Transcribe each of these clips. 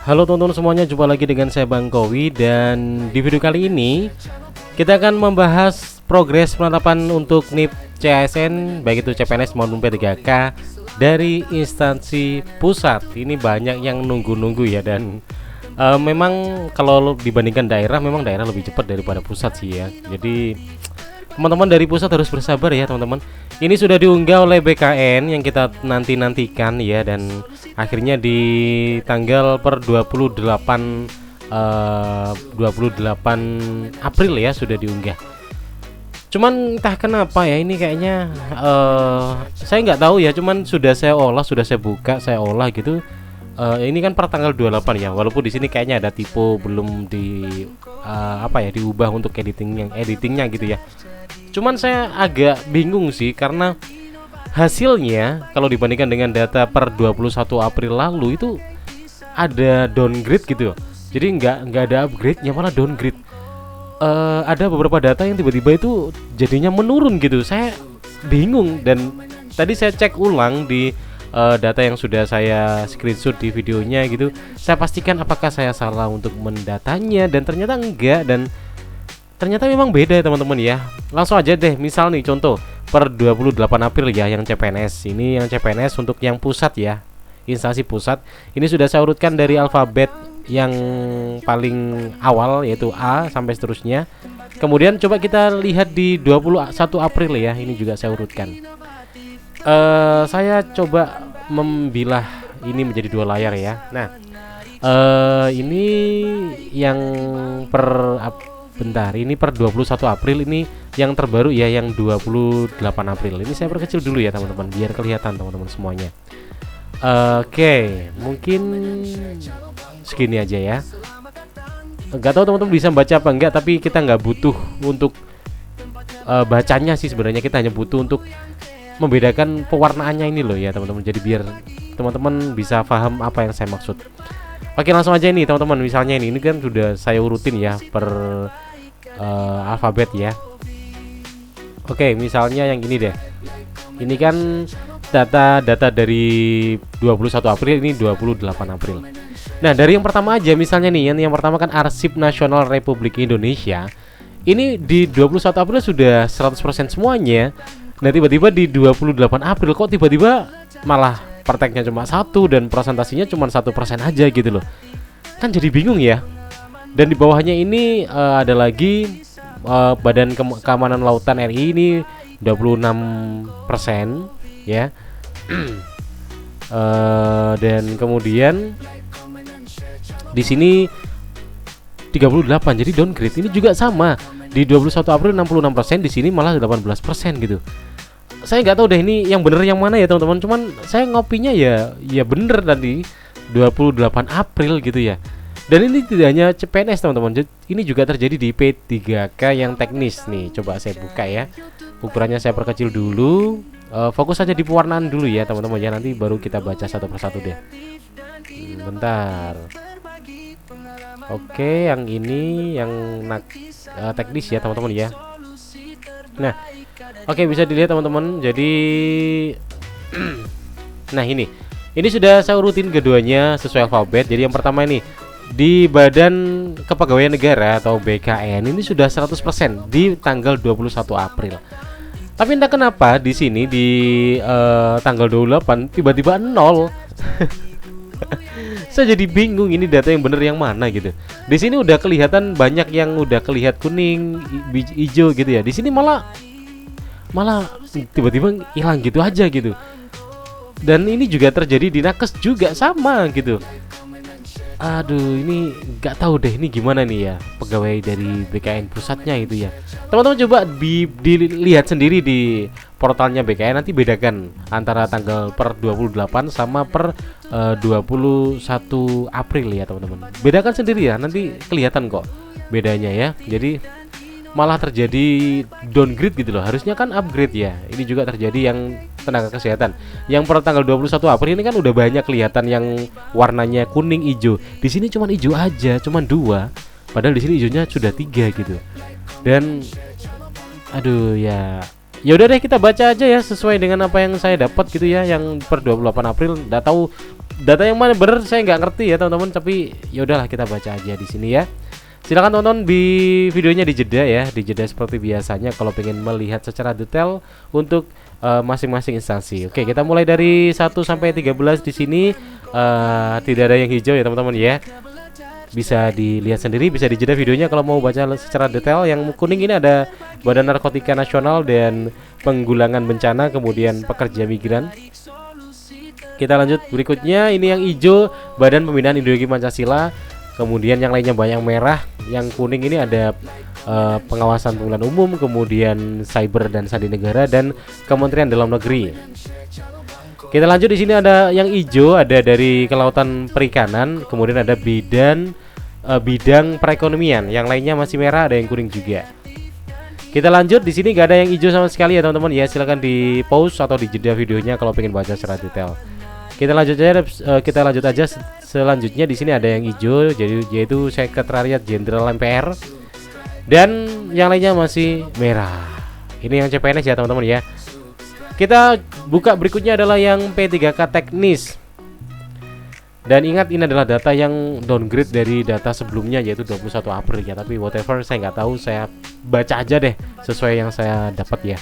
Halo teman-teman semuanya, jumpa lagi dengan saya Bang Kowi. Dan di video kali ini kita akan membahas progres penetapan untuk NIP CASN, baik itu CPNS maupun P3K dari instansi pusat. Ini banyak yang nunggu-nunggu ya. Dan memang kalau dibandingkan daerah, memang daerah lebih cepat daripada pusat sih ya. Jadi teman-teman dari pusat harus bersabar ya teman-teman. Ini sudah diunggah oleh BKN yang kita nantikan ya, dan akhirnya di tanggal per 28 April ya sudah diunggah. Cuman entah kenapa ya ini kayaknya saya nggak tahu ya, cuman sudah saya buka, saya olah gitu. Ini kan per tanggal 28 ya, walaupun di sini kayaknya ada typo, belum diubah untuk editingnya gitu ya. Cuman saya agak bingung sih, karena hasilnya kalau dibandingkan dengan data per 21 April lalu itu ada downgrade gitu. Jadi nggak ada upgrade-nya, malah downgrade. Ada beberapa data yang tiba-tiba itu jadinya menurun gitu. Saya bingung, dan tadi saya cek ulang di data yang sudah saya screenshot di videonya gitu. Saya pastikan apakah saya salah untuk mendatanya, dan ternyata enggak, dan ternyata memang beda ya teman-teman ya. Langsung aja deh, misal nih contoh per 28 April ya yang CPNS. Ini yang CPNS untuk yang pusat ya, instansi pusat. Ini sudah saya urutkan dari alfabet yang paling awal, yaitu A sampai seterusnya. Kemudian coba kita lihat di 21 April ya, ini juga saya urutkan. Saya coba membilah ini menjadi dua layar ya. Nah, ini yang ini per 21 April, ini yang terbaru ya, yang 28 April. Ini saya perkecil dulu ya teman-teman, biar kelihatan teman-teman semuanya. Oke, mungkin segini aja ya. Nggak tahu teman-teman bisa baca apa enggak, tapi kita nggak butuh untuk bacanya sih sebenarnya. Kita hanya butuh untuk membedakan pewarnaannya ini loh ya teman-teman. Jadi biar teman-teman bisa paham apa yang saya maksud. Oke, langsung aja ini teman-teman. Misalnya ini kan sudah saya urutin ya per alfabet ya. Oke, misalnya yang ini deh. Ini kan data dari 21 April, ini 28 April. Nah, dari yang pertama aja misalnya nih, yang pertama kan Arsip Nasional Republik Indonesia. Ini di 21 April sudah 100% semuanya. Nah, tiba-tiba di 28 April kok tiba-tiba malah prakteknya cuma 1 dan presentasinya cuma 1% aja gitu loh. Kan jadi bingung ya. Dan di bawahnya ini ada lagi Badan Keamanan Lautan RI, ini 26% ya. Dan kemudian di sini 38, jadi downgrade. Ini juga sama. Di 21 April 66%, di sini malah 18% gitu. Saya nggak tahu deh ini yang bener yang mana ya teman-teman. Cuman saya ngopinya ya bener tadi 28 April gitu ya. Dan ini tidak hanya CPNS teman-teman, ini juga terjadi di P3K yang teknis nih. Coba saya buka ya, ukurannya saya perkecil dulu. Fokus saja di pewarnaan dulu ya teman-teman ya, nanti baru kita baca satu persatu deh. Bentar. Oke, yang ini yang teknis ya teman-teman ya. Nah, oke, bisa dilihat teman-teman. Jadi nah ini sudah saya urutin keduanya sesuai alfabet. Jadi yang pertama ini di Badan Kepegawaian Negara atau BKN, ini sudah 100% di tanggal 21 April. Tapi entah kenapa di sini di tanggal 28 tiba-tiba 0. Saya jadi bingung, ini data yang bener yang mana gitu. Di sini udah kelihatan banyak yang udah kelihatan kuning, hijau gitu ya. Di sini malah tiba-tiba hilang gitu aja gitu. Dan ini juga terjadi di Nakes juga sama gitu. Aduh, ini nggak tahu deh ini gimana nih ya pegawai dari BKN pusatnya itu ya. Teman-teman coba dilihat sendiri di portalnya BKN, nanti bedakan antara tanggal per 28 sama per 21 April ya teman-teman. Bedakan sendiri ya, nanti kelihatan kok bedanya ya. Jadi malah terjadi downgrade gitu loh. Harusnya kan upgrade ya. Ini juga terjadi yang tenaga kesehatan. Yang per tanggal 21 April ini kan udah banyak kelihatan yang warnanya kuning hijau. Di sini cuma hijau aja, cuma 2. Padahal di sini hijaunya sudah 3 gitu. Dan aduh ya, Ya udah deh, kita baca aja ya sesuai dengan apa yang saya dapat gitu ya, yang per 28 April. Nggak tahu data yang mana bener, saya nggak ngerti ya teman-teman, tapi ya udahlah kita baca aja di sini ya. Silakan tonton di videonya, dijeda ya, dijeda seperti biasanya kalau pengen melihat secara detail untuk masing-masing instansi. Oke, kita mulai dari 1 sampai 13 di sini. Tidak ada yang hijau ya teman-teman ya. Bisa dilihat sendiri, bisa dijeda videonya kalau mau baca secara detail. Yang kuning ini ada Badan Narkotika Nasional dan Penanggulangan Bencana, kemudian pekerja migran. Kita lanjut berikutnya, ini yang hijau Badan Pembinaan Ideologi Pancasila, kemudian yang lainnya banyak merah. Yang kuning ini ada Pengawasan Pemilihan Umum, kemudian Cyber dan Sandi Negara, dan Kementerian Dalam Negeri. Kita lanjut, di sini ada yang hijau, ada dari Kelautan Perikanan, kemudian ada bidang perekonomian. Yang lainnya masih merah, ada yang kuning juga. Kita lanjut, di sini gak ada yang hijau sama sekali ya teman-teman ya. Silakan di pause atau dijeda videonya kalau pengen baca secara detail. Kita lanjut aja selanjutnya. Di sini ada yang hijau, jadi yaitu Sekretariat Jenderal MPR, dan yang lainnya masih merah. Ini yang CPNS ya teman-teman ya. Kita buka berikutnya adalah yang P3K teknis. Dan ingat, ini adalah data yang downgrade dari data sebelumnya yaitu 21 April ya. Tapi whatever, saya nggak tahu, saya baca aja deh sesuai yang saya dapat ya.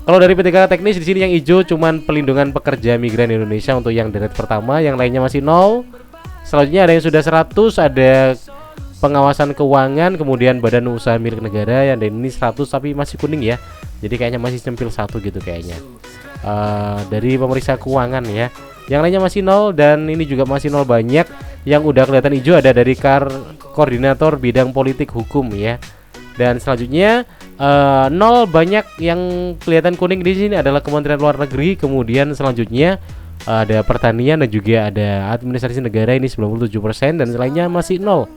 Kalau dari P3K teknis di sini yang hijau cuman Pelindungan Pekerja Migran Indonesia untuk yang deret pertama, yang lainnya masih 0. Selanjutnya ada yang sudah 100, ada Pengawasan Keuangan, kemudian Badan Usaha Milik Negara, yang ini 100 tapi masih kuning ya. Jadi kayaknya masih nyempil 1 gitu kayaknya. Dari Pemeriksa Keuangan ya. Yang lainnya masih 0, dan ini juga masih 0 banyak. Yang udah kelihatan hijau ada dari Koordinator Bidang Politik Hukum ya. Dan selanjutnya 0 banyak, yang kelihatan kuning di sini adalah Kementerian Luar Negeri. Kemudian selanjutnya ada Pertanian dan juga ada Administrasi Negara, ini 97%, dan lainnya masih 0.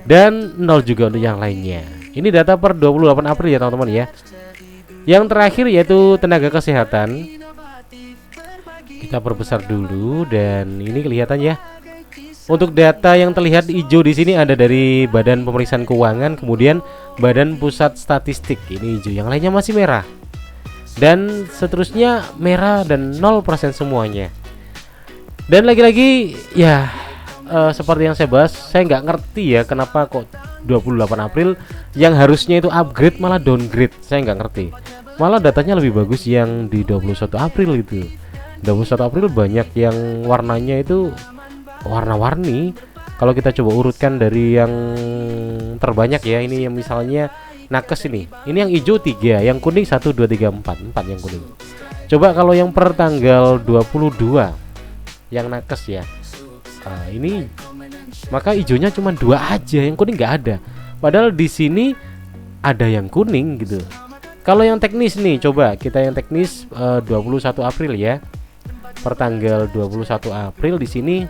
Dan 0 juga untuk yang lainnya. Ini data per 28 April ya teman-teman ya. Yang terakhir yaitu tenaga kesehatan. Kita perbesar dulu, dan ini kelihatan ya. Untuk data yang terlihat hijau di sini ada dari Badan Pemeriksaan Keuangan, kemudian Badan Pusat Statistik, ini hijau. Yang lainnya masih merah. Dan seterusnya merah dan 0% semuanya. Dan lagi-lagi ya, seperti yang saya bahas, saya nggak ngerti ya kenapa kok 28 April yang harusnya itu upgrade malah downgrade. Saya nggak ngerti. Malah datanya lebih bagus yang di 21 April itu. 21 April banyak yang warnanya itu warna-warni. Kalau kita coba urutkan dari yang terbanyak ya, ini yang misalnya nakes ini yang hijau 3, yang kuning 1, 2, 3, 4 yang kuning. Coba kalau yang per tanggal 22 yang nakes ya, ini maka hijaunya cuma 2 aja, yang kuning nggak ada. Padahal di sini ada yang kuning gitu. Kalau yang teknis nih, coba kita yang teknis 21 April ya. Per tanggal 21 April di sini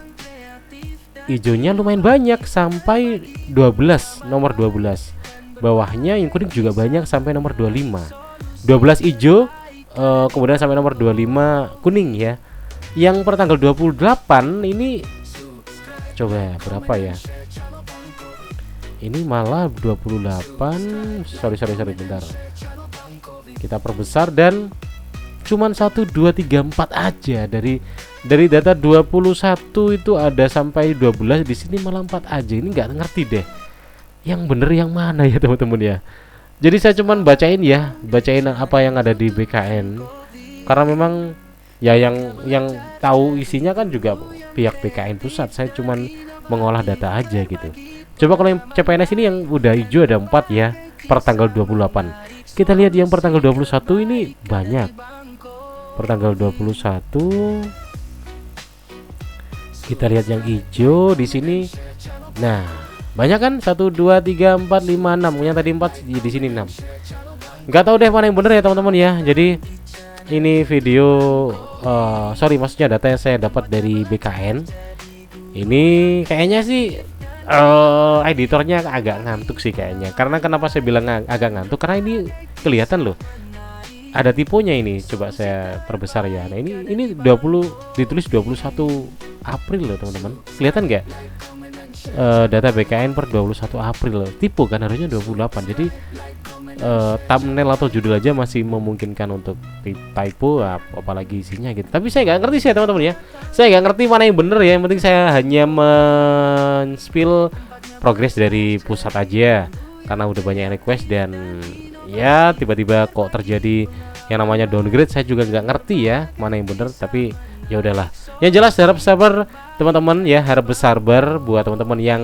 hijaunya lumayan banyak sampai 12, nomor 12. Bawahnya yang kuning juga banyak sampai nomor 25. 12 hijau, kemudian sampai nomor 25 kuning ya. Yang per tanggal 28 ini coba berapa ya? Ini malah 28. Sorry bentar. Kita perbesar dan cuman 1, 2, 3, 4 aja. Dari data 21 itu ada sampai 12, di sini malah 4 aja. Ini nggak ngerti deh. Yang bener yang mana ya teman-teman ya. Jadi saya cuman bacain apa yang ada di BKN. Karena memang ya yang tahu isinya kan juga pihak BKN pusat. Saya cuman mengolah data aja gitu. Coba kalau yang CPNS ini yang udah hijau ada 4 ya per tanggal 28. Kita lihat yang per tanggal 21 ini banyak. Per tanggal 21 kita lihat yang hijau di sini. Nah, banyak kan? 1, 2, 3, 4, 5, 6. Yang tadi 4, di sini 6. Nggak tahu deh mana yang bener ya teman-teman ya. Jadi ini video maksudnya data yang saya dapat dari BKN. Ini kayaknya sih editornya agak ngantuk sih kayaknya. Karena kenapa saya bilang agak ngantuk? Karena ini kelihatan loh. Ada tiponya ini. Coba saya perbesar ya. Nah, ini 20 ditulis 21 April loh, teman-teman. Kelihatan nggak? Data BKN per 21 April loh. Tipe kan harusnya 28. Jadi thumbnail atau judul aja masih memungkinkan untuk typo, apalagi isinya gitu. Tapi saya nggak ngerti sih ya teman-teman ya. Saya nggak ngerti mana yang bener ya. Yang penting saya hanya men-spill progres dari pusat aja karena udah banyak request, dan ya tiba-tiba kok terjadi yang namanya downgrade. Saya juga nggak ngerti ya mana yang bener, tapi ya udahlah. Yang jelas harap sabar teman-teman ya, harap bersabar buat teman-teman yang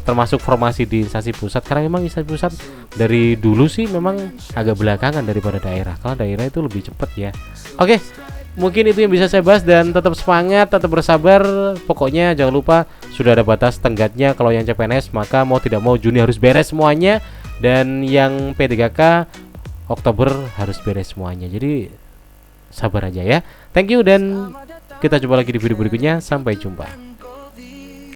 termasuk formasi di instansi pusat, karena memang instansi pusat dari dulu sih memang agak belakangan daripada daerah. Kalau daerah itu lebih cepat ya. Oke, mungkin itu yang bisa saya bahas, dan tetap semangat, tetap bersabar. Pokoknya jangan lupa sudah ada batas tenggatnya. Kalau yang CPNS maka mau tidak mau Juni harus beres semuanya, dan yang P3K Oktober harus beres semuanya. Jadi sabar aja ya. Thank you, dan kita jumpa lagi di video berikutnya. Sampai jumpa.